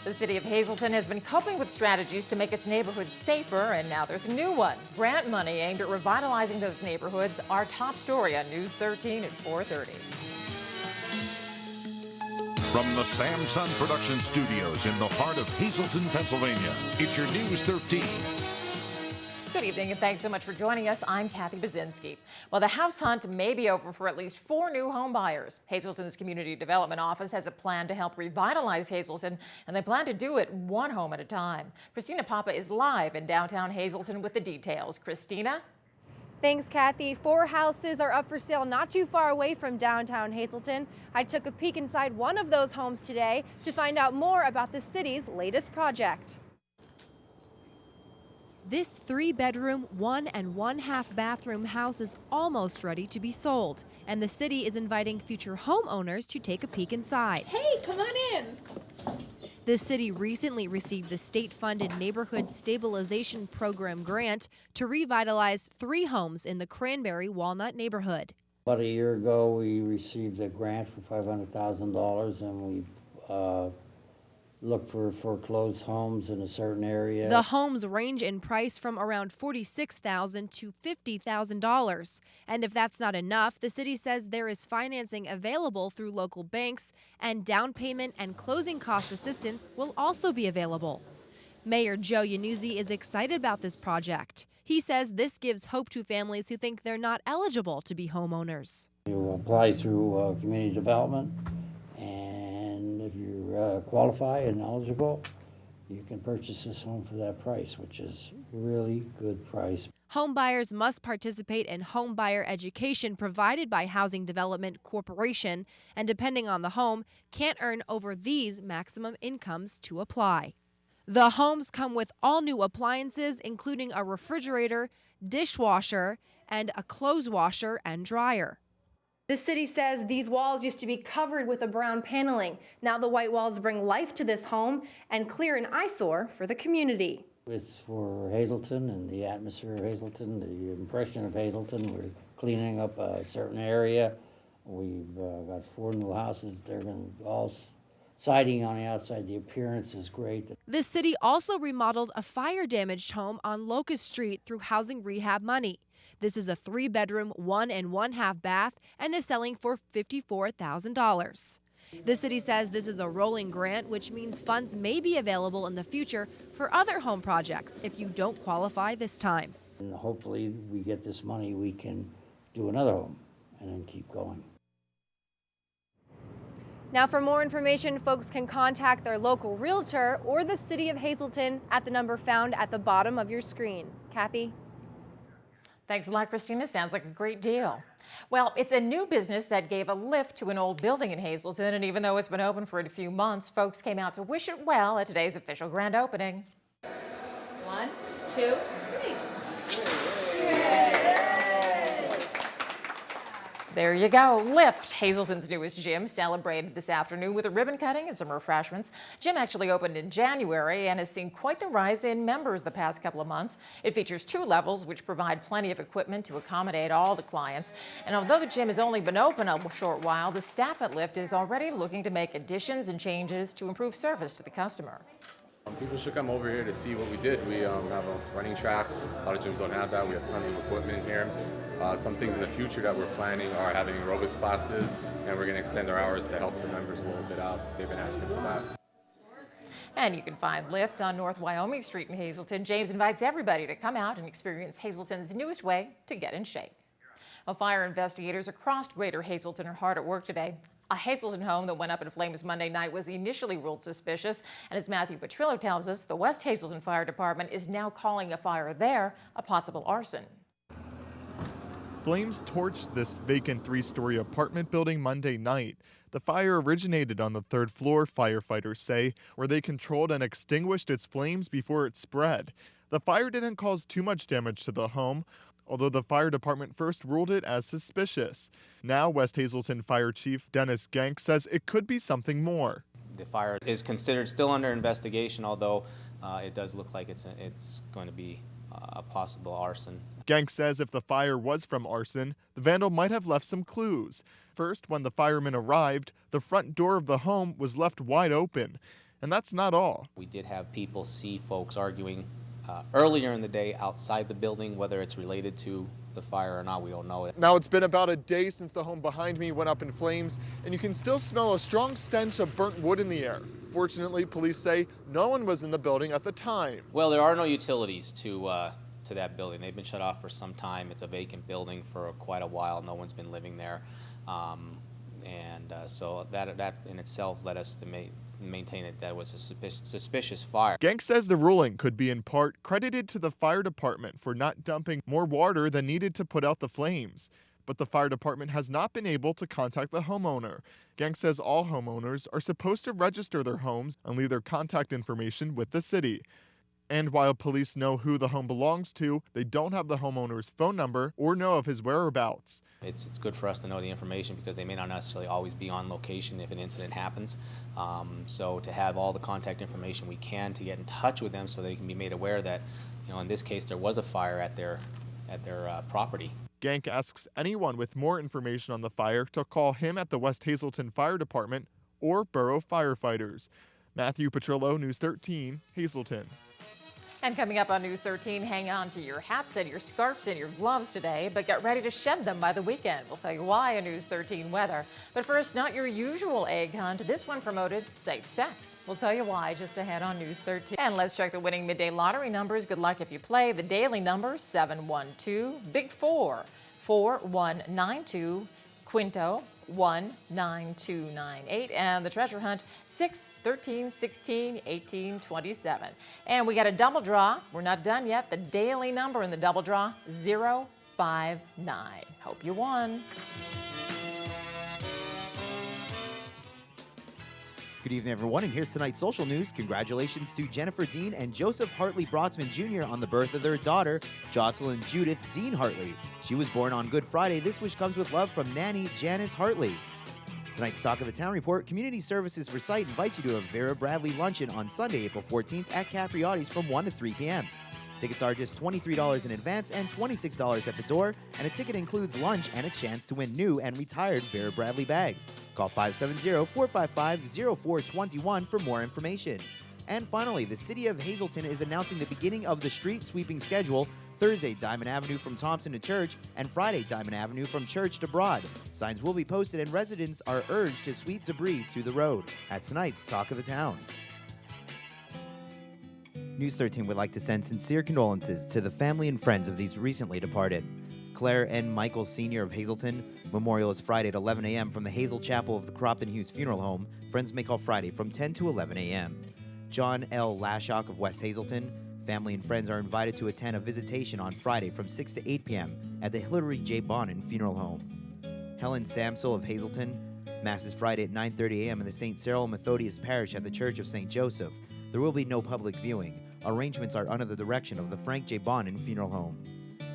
The city of Hazleton has been coping with strategies to make its neighborhoods safer, and now there's a new one. Grant money aimed at revitalizing those neighborhoods. Our top story on News 13 at 4:30. From the Samson Production Studios in the heart of Hazleton, Pennsylvania, it's your News 13. Good evening, and thanks so much for joining us. I'm Kathy Bazinski. Well, the house hunt may be over for at least 4 new home buyers. Hazleton's Community Development Office has a plan to help revitalize Hazleton, and they plan to do it one home at a time. Christina Papa is live in downtown Hazleton with the details. Christina? Thanks, Kathy. 4 houses are up for sale not too far away from downtown Hazleton. I took a peek inside one of those homes today to find out more about the city's latest project. This 3-bedroom, 1 1/2 bathroom house is almost ready to be sold, and the city is inviting future homeowners to take a peek inside. Hey, come on in. The city recently received the state-funded Neighborhood Stabilization Program grant to revitalize 3 homes in the Cranberry Walnut neighborhood. About a year ago, we received a grant for $500,000, and we looked for foreclosed homes in a certain area. The homes range in price from around $46,000 to $50,000. And if that's not enough, the city says there is financing available through local banks, and down payment and closing cost assistance will also be available. Mayor Joe Yanuzzi is excited about this project. He says this gives hope to families who think they're not eligible to be homeowners. You apply through community development, and if you qualify and eligible, you can purchase this home for that price, which is really good price. Home buyers must participate in home buyer education provided by Housing Development Corporation, and depending on the home, can't earn over these maximum incomes to apply. The homes come with all new appliances, including a refrigerator, dishwasher, and a clothes washer and dryer. The city says these walls used to be covered with a brown paneling. Now the white walls bring life to this home and clear an eyesore for the community. It's for Hazleton and the atmosphere of Hazleton, the impression of Hazleton. We're cleaning up a certain area. We've got 4 new houses. They're going to all siding on the outside. The appearance is great. The city also remodeled a fire-damaged home on Locust Street through housing rehab money. This is a 3-bedroom, 1 1/2 bath, and is selling for $54,000. The city says this is a rolling grant, which means funds may be available in the future for other home projects if you don't qualify this time. And hopefully we get this money, we can do another home and then keep going. Now, for more information, folks can contact their local realtor or the city of Hazleton at the number found at the bottom of your screen. Kathy? Thanks a lot, Christina. Sounds like a great deal. Well, it's a new business that gave a lift to an old building in Hazleton, and even though it's been open for a few months, folks came out to wish it well at today's official grand opening. 1, 2, 3. There you go. Lift, Hazleton's newest gym, celebrated this afternoon with a ribbon cutting and some refreshments. Gym actually opened in January and has seen quite the rise in members the past couple of months. It features 2 levels, which provide plenty of equipment to accommodate all the clients. And although the gym has only been open a short while, the staff at Lift is already looking to make additions and changes to improve service to the customer. People should come over here to see what we did. We have a running track. A lot of gyms don't have that. We have tons of equipment here. Some things in the future that we're planning are having aerobics classes, and we're going to extend our hours to help the members a little bit out. They've been asking for that. And you can find Lift on North Wyoming Street in Hazleton. James invites everybody to come out and experience Hazleton's newest way to get in shape. Well, fire investigators across Greater Hazleton are hard at work today. A Hazleton home that went up in flames Monday night was initially ruled suspicious, and as Matthew Petrillo tells us, the West Hazleton Fire Department is now calling a fire there a possible arson. Flames torched this vacant 3-story apartment building Monday night. The fire originated on the 3rd floor, firefighters say, where they controlled and extinguished its flames before it spread. The fire didn't cause too much damage to the home, although the fire department first ruled it as suspicious. Now, West Hazleton Fire Chief Dennis Genk says it could be something more. The fire is considered still under investigation, although it does look like it's going to be a possible arson. Genk says if the fire was from arson, the vandal might have left some clues. First, when the firemen arrived, the front door of the home was left wide open. And that's not all. We did have people see folks arguing earlier in the day outside the building, whether it's related to the fire or not, we don't know. Now it's been about a day since the home behind me went up in flames, and you can still smell a strong stench of burnt wood in the air. Fortunately, police say no one was in the building at the time. Well, there are no utilities to that building. They've been shut off for some time. It's a vacant building for quite a while. No one's been living there. So that in itself led us to maintain it that it was a suspicious fire. Genk says the ruling could be in part credited to the fire department for not dumping more water than needed to put out the flames. But the fire department has not been able to contact the homeowner. Genk says all homeowners are supposed to register their homes and leave their contact information with the city. And while police know who the home belongs to, they don't have the homeowner's phone number or know of his whereabouts. It's good for us to know the information because they may not necessarily always be on location if an incident happens. So to have all the contact information we can to get in touch with them so they can be made aware that, in this case there was a fire at their property. Genk asks anyone with more information on the fire to call him at the West Hazelton Fire Department or borough firefighters. Matthew Petrillo, News 13, Hazelton. And coming up on News 13, hang on to your hats and your scarves and your gloves today, but get ready to shed them by the weekend. We'll tell you why in News 13 weather. But first, not your usual egg hunt. This one promoted safe sex. We'll tell you why just ahead on News 13. And let's check the winning midday lottery numbers. Good luck if you play. The daily number 712, Big 4, 4192, Quinto 19298, and the treasure hunt 6, 13, 16, 18, 27. And we got a double draw. We're not done yet. The daily number in the double draw 059. Hope you won. Good evening, everyone, and here's tonight's social news. Congratulations to Jennifer Dean and Joseph Hartley Brotzman Jr. on the birth of their daughter, Jocelyn Judith Dean Hartley. She was born on Good Friday. This wish comes with love from nanny Janice Hartley. Tonight's Talk of the Town report, Community Services for Sight invites you to a Vera Bradley luncheon on Sunday, April 14th at Capriotti's from 1 to 3 p.m. Tickets are just $23 in advance and $26 at the door, and a ticket includes lunch and a chance to win new and retired Vera Bradley bags. Call 570-455-0421 for more information. And finally, the City of Hazelton is announcing the beginning of the street sweeping schedule. Thursday, Diamond Avenue from Thompson to Church, and Friday, Diamond Avenue from Church to Broad. Signs will be posted and residents are urged to sweep debris to the road. That's tonight's Talk of the Town. News 13 would like to send sincere condolences to the family and friends of these recently departed. Claire N. Michaels Sr. of Hazelton. Memorial is Friday at 11 a.m. from the Hazel Chapel of the Cropton Hughes Funeral Home. Friends may call Friday from 10 to 11 a.m. John L. Lashock of West Hazelton. Family and friends are invited to attend a visitation on Friday from 6 to 8 p.m. at the Hillary J. Bonin Funeral Home. Helen Samsel of Hazelton. Mass is Friday at 9:30 a.m. in the St. Cyril Methodius Parish at the Church of St. Joseph. There will be no public viewing. Arrangements are under the direction of the Frank J. Bonin Funeral Home.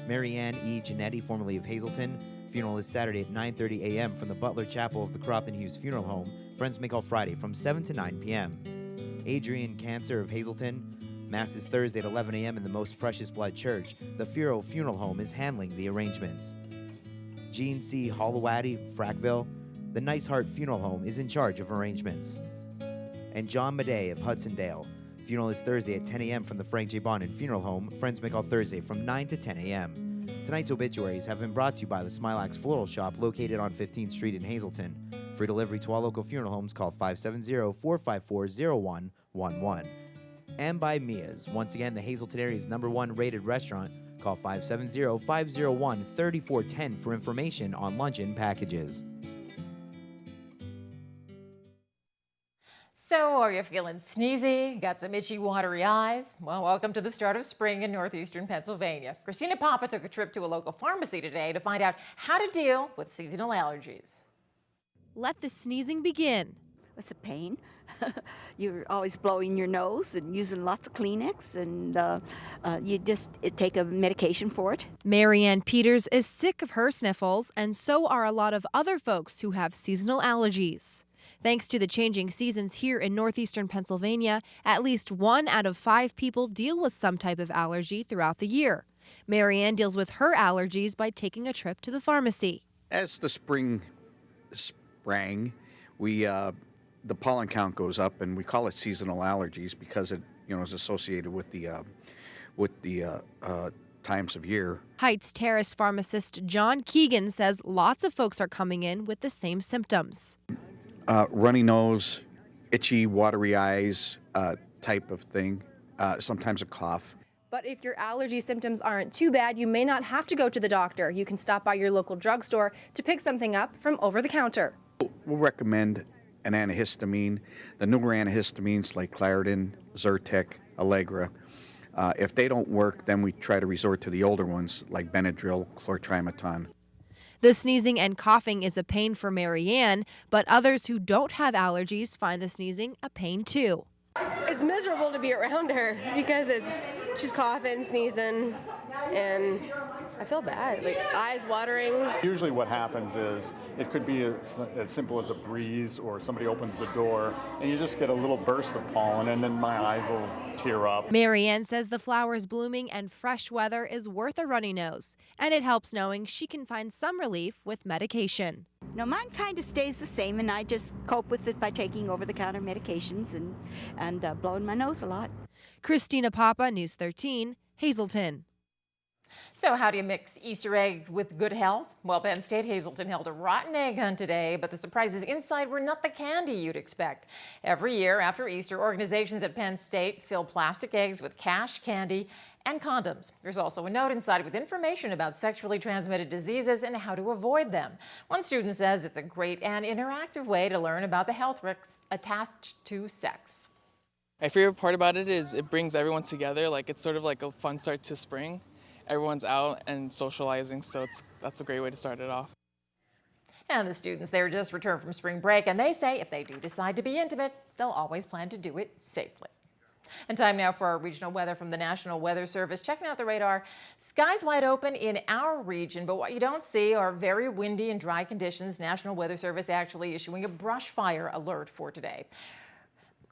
Mary Ann E. Giannetti, formerly of Hazelton. Funeral is Saturday at 9:30 a.m. from the Butler Chapel of the Cropton Hughes Funeral Home. Friends may call Friday from 7 to 9 p.m. Adrian Cancer of Hazelton. Mass is Thursday at 11 a.m. in the Most Precious Blood Church. The Furo Funeral Home is handling the arrangements. Jean C. Hollowatty, Frackville. The Nice Heart Funeral Home is in charge of arrangements. And John Madej of Hudsondale. Funeral is Thursday at 10 a.m. from the Frank J. Bonin Funeral Home. Friends may call Thursday from 9 to 10 a.m. Tonight's obituaries have been brought to you by the Smilax Floral Shop located on 15th Street in Hazelton. For delivery to all local funeral homes, call 570-454-0111. And by Mia's. Once again, the Hazelton area's #1 rated restaurant. Call 570-501-3410 for information on luncheon packages. So, are you feeling sneezy? Got some itchy, watery eyes? Well, welcome to the start of spring in northeastern Pennsylvania. Christina Papa took a trip to a local pharmacy today to find out how to deal with seasonal allergies. Let the sneezing begin. It's a pain. You're always blowing your nose and using lots of Kleenex, and you just take a medication for it. Marianne Peters is sick of her sniffles, and so are a lot of other folks who have seasonal allergies. Thanks to the changing seasons here in northeastern Pennsylvania, at least 1 out of 5 people deal with some type of allergy throughout the year. Marianne deals with her allergies by taking a trip to the pharmacy. As the spring sprang, we the pollen count goes up, and we call it seasonal allergies because it, is associated with the times of year. Heights Terrace pharmacist John Keegan says lots of folks are coming in with the same symptoms. Runny nose, itchy, watery eyes type of thing, sometimes a cough. But if your allergy symptoms aren't too bad, you may not have to go to the doctor. You can stop by your local drugstore to pick something up from over the counter. We'll recommend an antihistamine. The newer antihistamines like Claritin, Zyrtec, Allegra. If they don't work, then we try to resort to the older ones like Benadryl, chlortrimeton. The sneezing and coughing is a pain for Marianne, but others who don't have allergies find the sneezing a pain too. It's miserable to be around her because she's coughing, sneezing, and I feel bad, like eyes watering. Usually what happens is it could be as simple as a breeze or somebody opens the door and you just get a little burst of pollen and then my eyes will tear up. Marianne says the flowers blooming and fresh weather is worth a runny nose, and it helps knowing she can find some relief with medication. No, mine kind of stays the same, and I just cope with it by taking over-the-counter medications and blowing my nose a lot. Christina Papa, News 13, Hazleton. So how do you mix Easter egg with good health? Well, Penn State Hazleton held a rotten egg hunt today, but the surprises inside were not the candy you'd expect. Every year after Easter, organizations at Penn State fill plastic eggs with cash, candy, and condoms. There's also a note inside with information about sexually transmitted diseases and how to avoid them. One student says it's a great and interactive way to learn about the health risks attached to sex. My favorite part about it is it brings everyone together. Like, it's sort of like a fun start to spring. Everyone's out and socializing, so that's a great way to start it off. And the students there just returned from spring break, and they say if they do decide to be intimate, they'll always plan to do it safely. And time now for our regional weather from the National Weather Service. Checking out the radar, skies wide open in our region, but what you don't see are very windy and dry conditions. National Weather Service actually issuing a brush fire alert for today.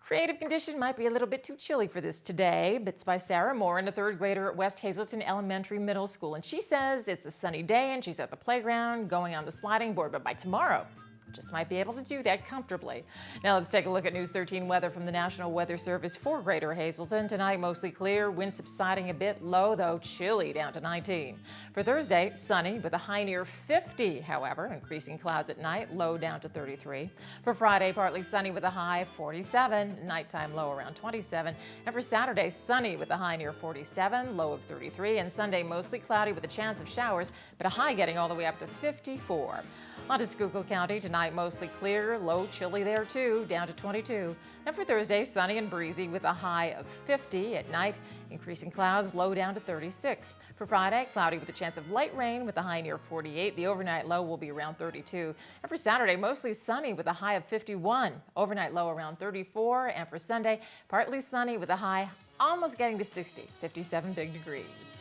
Creative condition might be a little bit too chilly for this today. Bits by Sarah Morin, a third grader at West Hazleton Elementary Middle School. And she says it's a sunny day and she's at the playground going on the sliding board. But by tomorrow, just might be able to do that comfortably. Now let's take a look at News 13 weather from the National Weather Service for Greater Hazleton. Tonight, mostly clear, wind subsiding a bit, low though chilly down to 19. For Thursday, sunny with a high near 50, however, increasing clouds at night, low down to 33. For Friday, partly sunny with a high 47, nighttime low around 27. And for Saturday, sunny with a high near 47, low of 33. And Sunday, mostly cloudy with a chance of showers, but a high getting all the way up to 54. On to Schuylkill County, tonight mostly clear, low chilly there too, down to 22. And for Thursday, sunny and breezy with a high of 50 at night, increasing clouds, low down to 36. For Friday, cloudy with a chance of light rain with a high near 48. The overnight low will be around 32. And for Saturday, mostly sunny with a high of 51. Overnight low around 34. And for Sunday, partly sunny with a high almost getting to 60, 57 big degrees.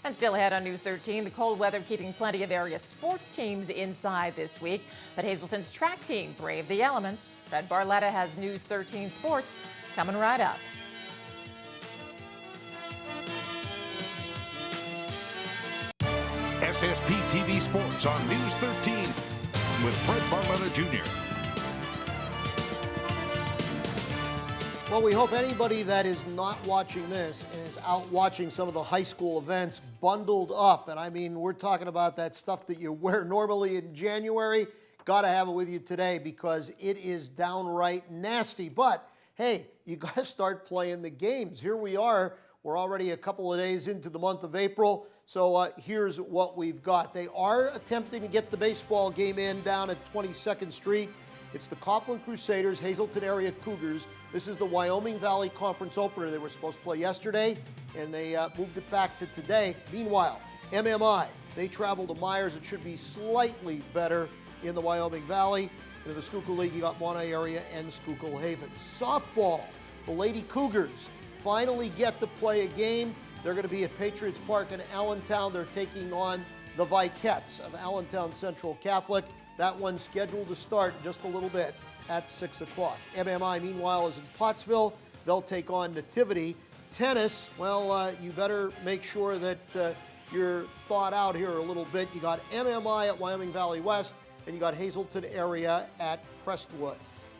And still ahead on News 13, the cold weather keeping plenty of area sports teams inside this week. But Hazleton's track team braved the elements. Fred Barletta has News 13 sports coming right up. SSPTV Sports on News 13 with Fred Barletta Jr. Well, we hope anybody that is not watching this and is out watching some of the high school events bundled up. And I mean, we're talking about that stuff that you wear normally in January. Got to have it with you today because it is downright nasty. But hey, you got to start playing the games. Here we are. We're already a couple of days into the month of April. So here's what we've got. They are attempting to get the baseball game in down at 22nd Street. It's the Coughlin Crusaders, Hazleton area Cougars. This is the Wyoming Valley Conference opener. They were supposed to play yesterday, and they moved it back to today. Meanwhile, MMI, they travel to Myers. It should be slightly better in the Wyoming Valley. In the Schuylkill League, you got Monterey area and Schuylkill Haven. Softball, the Lady Cougars finally get to play a game. They're going to be at Patriots Park in Allentown. They're taking on the Vikets of Allentown Central Catholic. That one's scheduled to start in just a little bit at 6 o'clock. MMI, meanwhile, is in Pottsville. They'll take on Nativity. Tennis, well, you better make sure that you're thought out here a little bit. You got MMI at Wyoming Valley West, and you got Hazleton area at Crestwood.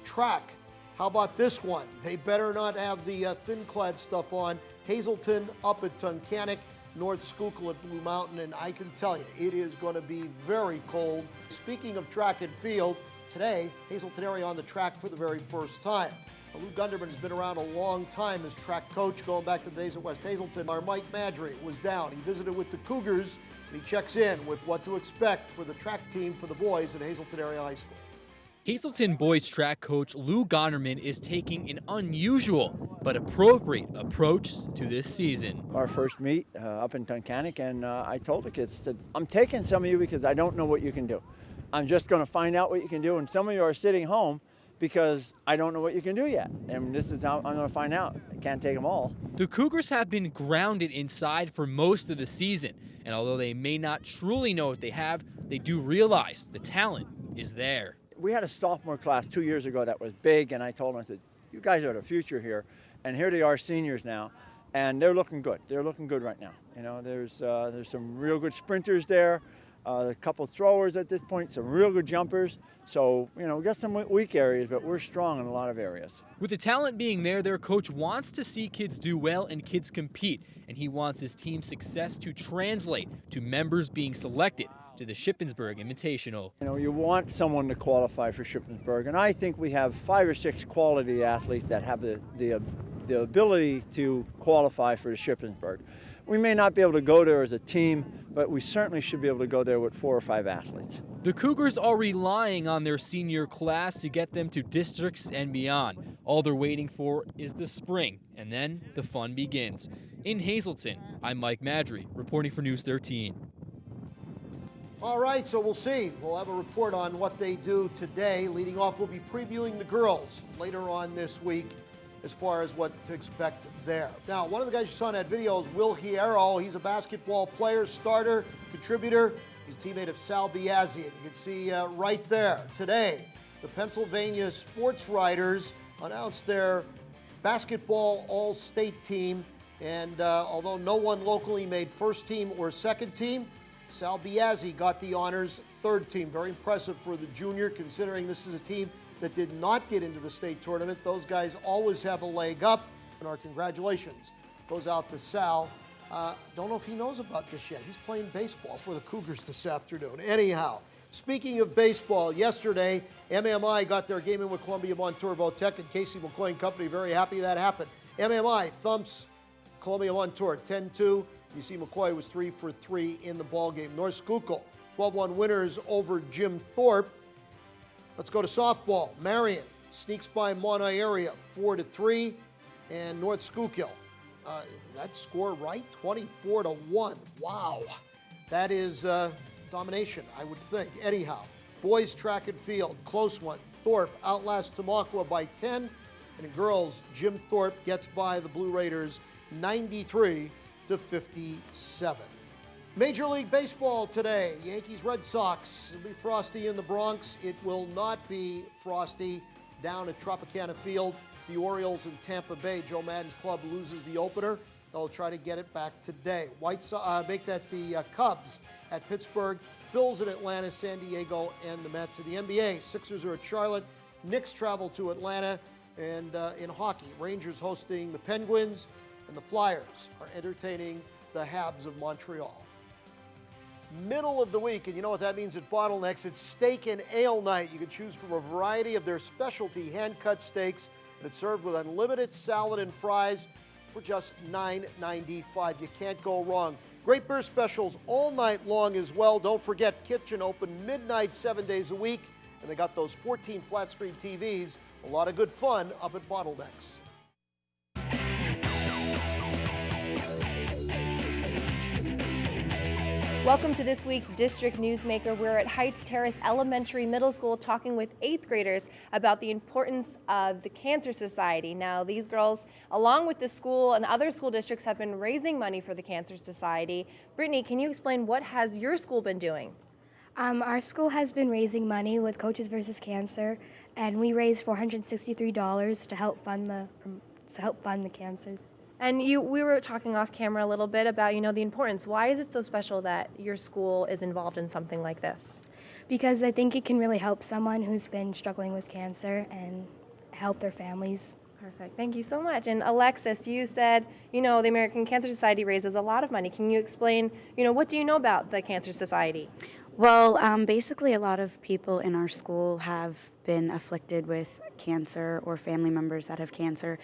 track. How about this one? They better not have the thin-clad stuff on. Hazelton up at Tunkhannock, North Schuylkill at Blue Mountain, and I can tell you, it is going to be very cold. Speaking of track and field, today, Hazelton area on the track for the very first time. Lou Gunderman has been around a long time as track coach, going back to the days at West Hazelton. Our Mike Madry was down. He visited with the Cougars, and he checks in with what to expect for the track team for the boys at Hazelton Area High School. Hazelton boys track coach Lou Gunderman is taking an unusual but appropriate approach to this season. Our first meet up in Tunkhannock, and I told the kids, that I'm taking some of you because I don't know what you can do. I'm just going to find out what you can do, and some of you are sitting home because I don't know what you can do yet, and this is how I'm going to find out. I can't take them all. The Cougars have been grounded inside for most of the season, and although they may not truly know what they have, they do realize the talent is there. We had a sophomore class 2 years ago that was big, and I told them, I said, you guys are the future here, and here they are seniors now, and they're looking good. They're looking good right now. You know, there's some real good sprinters there. A couple throwers at this point, some real good jumpers. So, you know, we got some weak areas, but we're strong in a lot of areas. With the talent being there, their coach wants to see kids do well and kids compete, and he wants his team's success to translate to members being selected to the Shippensburg Invitational. You know, you want someone to qualify for Shippensburg, and I think we have 5 or 6 quality athletes that have the ability to qualify for the Shippensburg. We may not be able to go there as a team, but we certainly should be able to go there with 4 or 5 athletes. The Cougars are relying on their senior class to get them to districts and beyond. All they're waiting for is the spring, and then the fun begins. In Hazelton, I'm Mike Madry, reporting for News 13. All right, so we'll see. We'll have a report on what they do today. Leading off, we'll be previewing the girls later on this week as far as what to expect there. Now, one of the guys you saw in that video is Will Hierro. He's a basketball player, starter, contributor. He's a teammate of Sal Biazzi. And you can see right there today, the Pennsylvania sports writers announced their basketball all-state team. And although no one locally made first team or second team, Sal Biazzi got the honors, third team. Very impressive for the junior, considering this is a team that did not get into the state tournament. Those guys always have a leg up, and our congratulations goes out to Sal. Don't know if he knows about this yet. He's playing baseball for the Cougars this afternoon. Anyhow, speaking of baseball, yesterday, MMI got their game in with Columbia Montour Votech and Casey McCoy and Company. Very happy that happened. MMI thumps Columbia Montour 10-2. You see McCoy was 3 for 3 in the ballgame. North Schuylkill, 12-1 winners over Jim Thorpe. Let's go to softball. Marion sneaks by Monterey area 4-3, and North Schuylkill. That score right, 24-1. Wow, that is domination, I would think. Anyhow, boys track and field, close one. Thorpe outlasts Tamaqua by 10, and in girls, Jim Thorpe gets by the Blue Raiders 93-57. Major League Baseball today, Yankees, Red Sox. It'll be frosty in the Bronx. It will not be frosty down at Tropicana Field. The Orioles in Tampa Bay, Joe Maddon's club loses the opener. They'll try to get it back today. Make that the Cubs at Pittsburgh, Phils in Atlanta, San Diego, and the Mets. In the NBA, Sixers are at Charlotte. Knicks travel to Atlanta. And in hockey, Rangers hosting the Penguins, and the Flyers are entertaining the Habs of Montreal. Middle of the week, and you know what that means at Bottlenecks. It's steak and ale night. You can choose from a variety of their specialty hand-cut steaks, and it's served with unlimited salad and fries for just $9.95. You can't go wrong. Great beer specials all night long as well. Don't forget, kitchen open midnight 7 days a week, and they got those 14 flat-screen TVs. A lot of good fun up at Bottlenecks. Welcome to this week's District Newsmaker. We're at Heights Terrace Elementary Middle School talking with 8th graders about the importance of the Cancer Society. Now, these girls, along with the school and other school districts, have been raising money for the Cancer Society. Brittany, can you explain what has your school been doing? Our school has been raising money with Coaches vs. Cancer, and we raised $463 to help fund the cancer. And we were talking off camera a little bit about, the importance. Why is it so special that your school is involved in something like this? Because I think it can really help someone who's been struggling with cancer and help their families. Perfect. Thank you so much. And Alexis, you said, the American Cancer Society raises a lot of money. Can you explain, what do you know about the Cancer Society? Well, basically a lot of people in our school have been afflicted with cancer or family members that have cancer.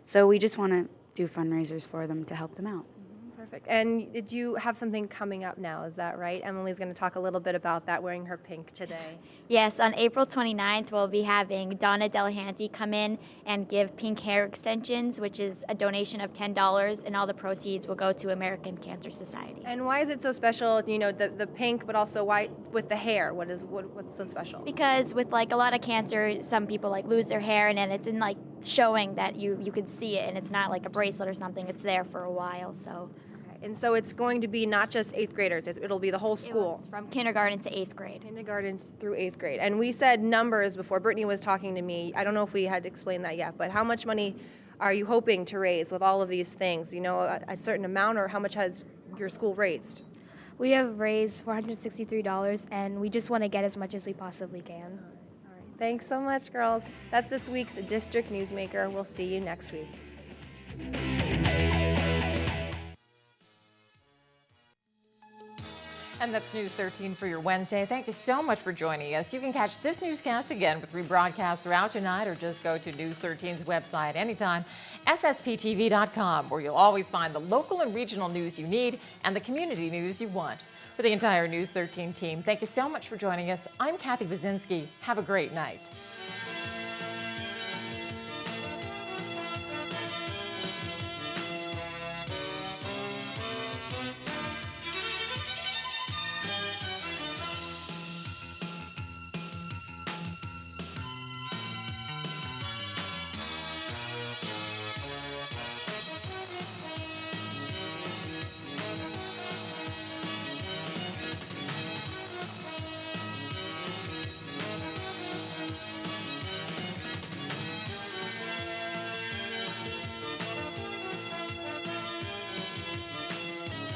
So we just want to do fundraisers for them to help them out. Perfect. And did you have something coming up now? Is that right? Emily's going to talk a little bit about that, wearing her pink today. Yes, on April 29th, we'll be having Donna Delahanty come in and give pink hair extensions, which is a donation of $10, and all the proceeds will go to American Cancer Society. And why is it so special, the pink, but also why with the hair? What's so special? Because with like a lot of cancer, some people like lose their hair, and then it's in like showing that you could see it, and it's not like a bracelet or something. It's there for a while, so. And so it's going to be not just 8th graders, it'll be the whole school. It's from kindergarten to 8th grade. Kindergarten through 8th grade. And we said numbers before. Brittany was talking to me. I don't know if we had explained that yet, but how much money are you hoping to raise with all of these things? A certain amount, or how much has your school raised? We have raised $463, and we just want to get as much as we possibly can. All right. Thanks so much, girls. That's this week's District Newsmaker. We'll see you next week. And that's News 13 for your Wednesday. Thank you so much for joining us. You can catch this newscast again with rebroadcasts throughout tonight, or just go to News 13's website anytime, SSPTV.com, where you'll always find the local and regional news you need and the community news you want. For the entire News 13 team, thank you so much for joining us. I'm Kathy Wazinski. Have a great night.